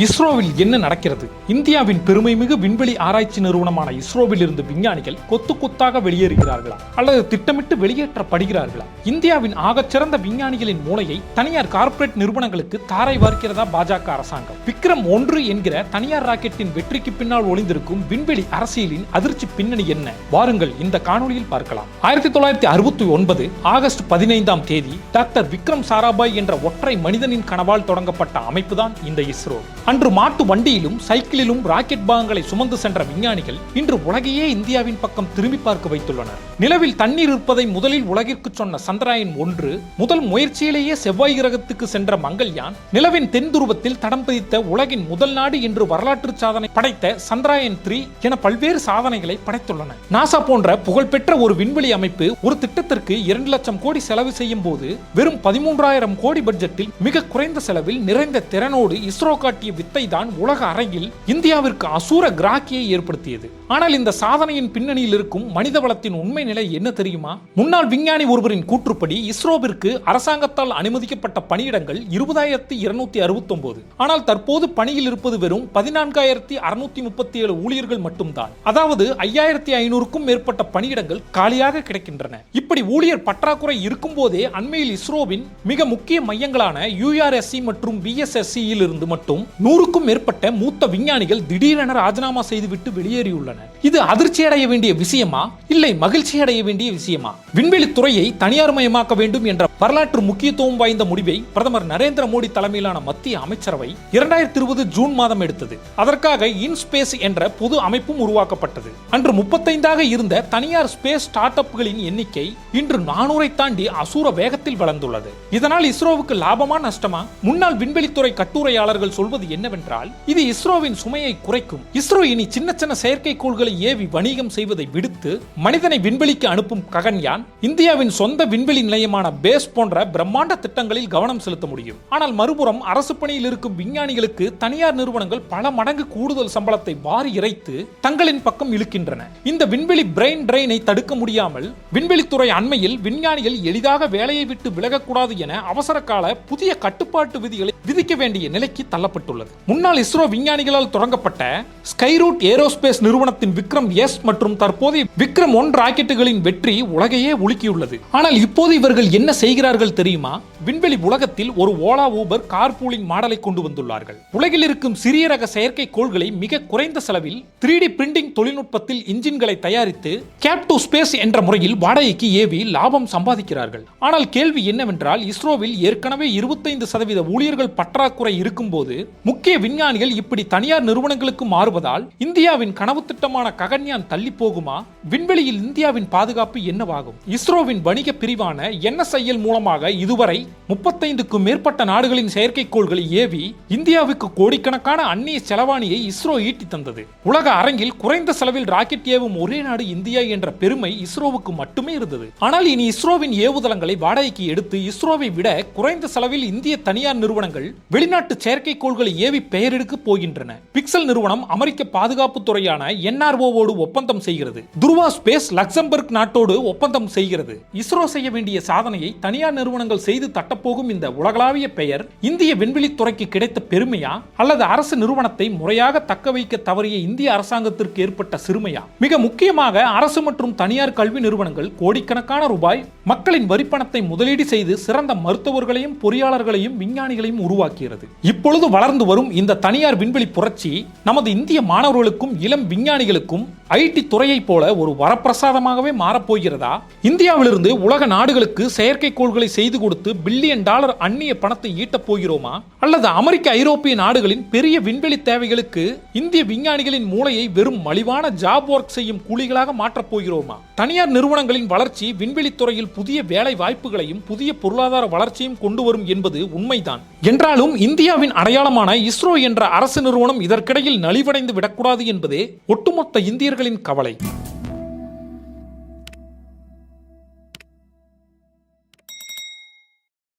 இஸ்ரோவில் என்ன நடக்கிறது? இந்தியாவின் பெருமைமிகு விண்வெளி ஆராய்ச்சி நிறுவனமான இஸ்ரோவில் இருந்து விஞ்ஞானிகள் கொத்து கொத்தாக வெளியேறுகிறார்களா அல்லது திட்டமிட்டு வெளியேற்றப்படுகிறார்களா? இந்தியாவின் ஆகச்சிறந்த விஞ்ஞானிகளின் மூளையை தனியார் கார்ப்பரேட் நிறுவனங்களுக்கு தாரை வார்க்கிறதா பாஜக அரசாங்கம்? விக்ரம் 1 என்கிற தனியார் ராக்கெட்டின் வெற்றிக்கு பின்னால் ஒளிந்திருக்கும் விண்வெளி அரசியலின் அதிர்ச்சி பின்னணி என்ன? வாருங்கள் இந்த காணொலியில் பார்க்கலாம். 1969 ஆகஸ்ட் 15ஆம் தேதி டாக்டர் விக்ரம் சாராபாய் என்ற ஒற்றை மனிதனின் கனவால் தொடங்கப்பட்ட அமைப்புதான் இந்த இஸ்ரோ. அன்று மாட்டு வண்டியிலும் சைக்கிளிலும் ராக்கெட் பாகங்களை சுமந்து சென்ற விஞ்ஞானிகள் இன்று உலகையே இந்தியாவின் பக்கம் திரும்பி பார்க்க வைத்துள்ளனர். நிலவில் தண்ணீர் இருப்பதை முதலில் உலகிற்கு சொன்ன சந்திராயன் 1, முதல் முயற்சியிலேயே செவ்வாய் கிரகத்துக்கு சென்ற மங்கள்யான், நிலவின் தென் துருவத்தில் தடம் பதித்த உலகின் முதல் நாடு என்று வரலாற்று சாதனை படைத்த சந்திராயன் 3 என பல்வேறு சாதனைகளை படைத்துள்ளன. நாசா போன்ற புகழ்பெற்ற ஒரு விண்வெளி அமைப்பு ஒரு திட்டத்திற்கு 2 லட்சம் கோடி செலவு செய்யும் போது வெறும் 13,000 கோடி பட்ஜெட்டில் மிக குறைந்த செலவில் நிறைந்த திறனோடு இஸ்ரோ காட்டிய வித்தை தான் உலக அரங்கில் இந்தியாவிற்கு அசூர கிராக்கியை ஏற்படுத்தியது. ஆனால் இந்த சாதனையின் பின்னணியில் இருக்கும் மனித வளத்தின் உண்மை நிலை என்ன தெரியுமா? முன்னாள் விஞ்ஞானி ஒருவரின் கூற்றுப்படி இஸ்ரோவிற்கு அரசாங்கத்தால் அனுமதிக்கப்பட்ட பணியிடங்கள் 20,269. ஆனால் தற்போது பணியில் இருப்பது வெறும் 14,637 ஊழியர்கள் மட்டும்தான். அதாவது 5,500க்கும் மேற்பட்ட பணியிடங்கள் காலியாக கிடைக்கின்றன. இப்படி ஊழியர் பற்றாக்குறை இருக்கும் போதே அண்மையில் இஸ்ரோவின் மிக முக்கிய மையங்களான URSC மற்றும் VSSC இருந்து மட்டும் 100க்கும் மேற்பட்ட மூத்த விஞ்ஞானிகள் திடீரென ராஜினாமா செய்துவிட்டு வெளியேறியுள்ளனர். இது அதிர்ச்சி அடைய வேண்டிய விஷயமா இல்லை மகிழ்ச்சி அடைய வேண்டிய விஷயமா? விண்வெளி துறையை தனியார் மயமாக்க வேண்டும் என்ற வரலாற்று முக்கியத்துவம் வாய்ந்த முடிவை பிரதமர் நரேந்திர மோடி தலைமையிலான மத்திய அமைச்சரவை 2020 ஜூன் மாதம் எடுத்தது. அதற்காக இன்ஸ்பேஸ் என்ற பொது அமைப்பும் உருவாக்கப்பட்டது. அன்று 35ஆக இருந்த தனியார் ஸ்பேஸ் ஸ்டார்ட் அப்களின் எண்ணிக்கை இன்று 400ஐ தாண்டி அசூர வேகத்தில் வளர்ந்துள்ளது. இதனால் இஸ்ரோவுக்கு லாபமா நஷ்டமா? முன்னாள் விண்வெளித்துறை கட்டுரையாளர்கள் சொல்வது என்னவென்றால், இது இஸ்ரோவின் சுமையை குறைக்கும். இஸ்ரோ இனி சின்ன சின்ன செயற்கைக்கோள்களை ஏவி வணிகம் செய்வதை விடுத்து மனிதனை விண்வெளிக்கு அனுப்பும் ககன்யான், இந்தியாவின் சொந்த விண்வெளி நிலையமான பேஸ் போன்ற பிரம்மாண்ட திட்டங்களில் கவனம் செலுத்த முடியும். ஆனால் மறுபுறம் அரசு பணியில் இருக்கும் விஞ்ஞானிகளுக்கு தனியார் நிறுவனங்கள் பல மடங்கு கூடுதல் சம்பளத்தை வாரி இறைத்து தங்களின் பக்கம் இழுக்கின்றன. இந்த விண்வெளி பிரெயின் டிரெயினை தடுக்க முடியாமல் விண்வெளித்துறை அண்மையில் விஞ்ஞானிகள் எளிதாக வேலையை விட்டு விலகக்கூடாது என அவசர கால புதிய கட்டுப்பாட்டு விதிகளை விதிக்க வேண்டிய நிலைக்கு தள்ளப்பட்டுள்ளது. முன்னாள் இஸ்ரோ விஞ்ஞானிகளால் தொடங்கப்பட்ட ஸ்கைரூட் ஏரோஸ்பேஸ் நிறுவனத்தின் விக்ரம் S மற்றும் தற்போதைய விக்ரம் 1 ராக்கெட்டுகளின் வெற்றி உலகையே உலுக்கியுள்ளது. ஆனால் இப்போது இவர்கள் என்ன செய்கிறார்கள் தெரியுமா? விண்வெளி உலகத்தில் ஒரு ஓலா ஊபர் கார்பூலிங் மாடலை கொண்டு வந்துள்ளார்கள். உலகில் இருக்கும் சிறிய ரக செயற்கை கோள்களை மிக குறைந்த செலவில் 3D பிரிண்டிங் தொழில்நுட்பத்தில் இன்ஜின்களை தயாரித்து கேப் டு ஸ்பேஸ் என்ற முறையில் வாடகைக்கு ஏவி லாபம் சம்பாதிக்கிறார்கள். ஆனால் கேள்வி என்னவென்றால், இஸ்ரோவில் ஏற்கனவே 25% ஊழியர்கள் பற்றாக்குறை இருக்கும் போது முக்கிய விஞ்ஞானிகள் இப்படி தனியார் நிறுவனங்களுக்கு மாறுவதால் இந்தியாவின் கனவு திட்டமான ககன்யான் தள்ளி போகுமா? விண்வெளியில் இந்தியாவின் பாதுகாப்பு என்னவாகும்? இஸ்ரோவின் வணிக பிரிவான NSIL மூலமாக இதுவரை 35க்கும் மேற்பட்ட நாடுகளின் செயற்கைக்கோள்களை ஏவி இந்தியாவுக்கு கோடிக்கணக்கான அந்நிய செலவாணியை இஸ்ரோ ஈட்டி தந்தது. உலக அரங்கில் குறைந்த செலவில் ராக்கெட் ஏவும் ஒரே நாடு இந்தியா என்ற பெருமை இஸ்ரோவுக்கு மட்டுமே இருந்தது. ஆனால் இனி இஸ்ரோவின் ஏவுதளங்களை வாடகைக்கு எடுத்து இஸ்ரோவை விட குறைந்த செலவில் இந்திய தனியார் நிறுவனங்கள் வெளிநாட்டு செயற்கைக்கோள்களை ஏவி பெயரெடுக்க போகின்றன. பிக்சல் நிறுவனம் அமெரிக்க பாதுகாப்பு துறையான NRO-வோடு ஒப்பந்தம் செய்கிறது. துருவா ஸ்பேஸ் லக்சம்பர்க் நாட்டோடு ஒப்பந்தம் செய்கிறது. இஸ்ரோ செய்ய வேண்டிய சாதனையை தனியார் நிறுவனங்கள் செய்து தட்டப்போகும் இந்த உலகளாவிய பெயர் இந்திய விண்வெளி துறைக்கு கிடைத்த பெருமையா அல்லது அரசு நிறுவனத்தை முறையாக தக்க வைக்க தவறிய இந்திய அரசாங்கத்திற்கு ஏற்பட்ட சிறுமையா? மிக முக்கியமாக அரசு மற்றும் தனியார் கல்வி நிறுவனங்கள் கோடிக்கணக்கான ரூபாய் மக்களின் வரிப்பணத்தை முதலீடு செய்து சிறந்த மருத்துவர்களையும் பொறியாளர்களையும் விஞ்ஞானிகளையும் உருவாக்குகிறது. இப்பொழுது வளர்ந்து வரும் இந்த தனியார் விண்வெளி புரட்சி நமது இந்திய மாணவர்களுக்கும் இளம் விஞ்ஞானிகளுக்கும் IT துறையை போல ஒரு வரப்பிரசாதமாகவே மாறப்போகிறதா? இந்தியாவிலிருந்து உலக நாடுகளுக்கு செயற்கைக்கோள்களை செய்து கொடுத்து $பில்லியன் அந்நிய பணத்தை ஈட்டப் போகிறோமா? அல்லது அமெரிக்க ஐரோப்பிய நாடுகளின் பெரிய விண்வெளி தேவைகளுக்கு இந்திய விஞ்ஞானிகளின் மூளையை வெறும் மலிவான ஜாப் ஒர்க் செய்யும் கூலிகளாக மாற்றப் போகிறோமா? தனியார் நிறுவனங்களின் வளர்ச்சி விண்வெளி துறையில் புதிய வேலை வாய்ப்புகளையும் புதிய பொருளாதார வளர்ச்சியும் கொண்டு வரும் என்பது உண்மைதான். என்றாலும் இந்தியாவின் அடையாளமான இஸ்ரோ என்ற அரசு நிறுவனம் இதற்கிடையில் நலிவடைந்து விடக்கூடாது என்பதே ஒட்டுமொத்த இந்தியர்களின் கவலை.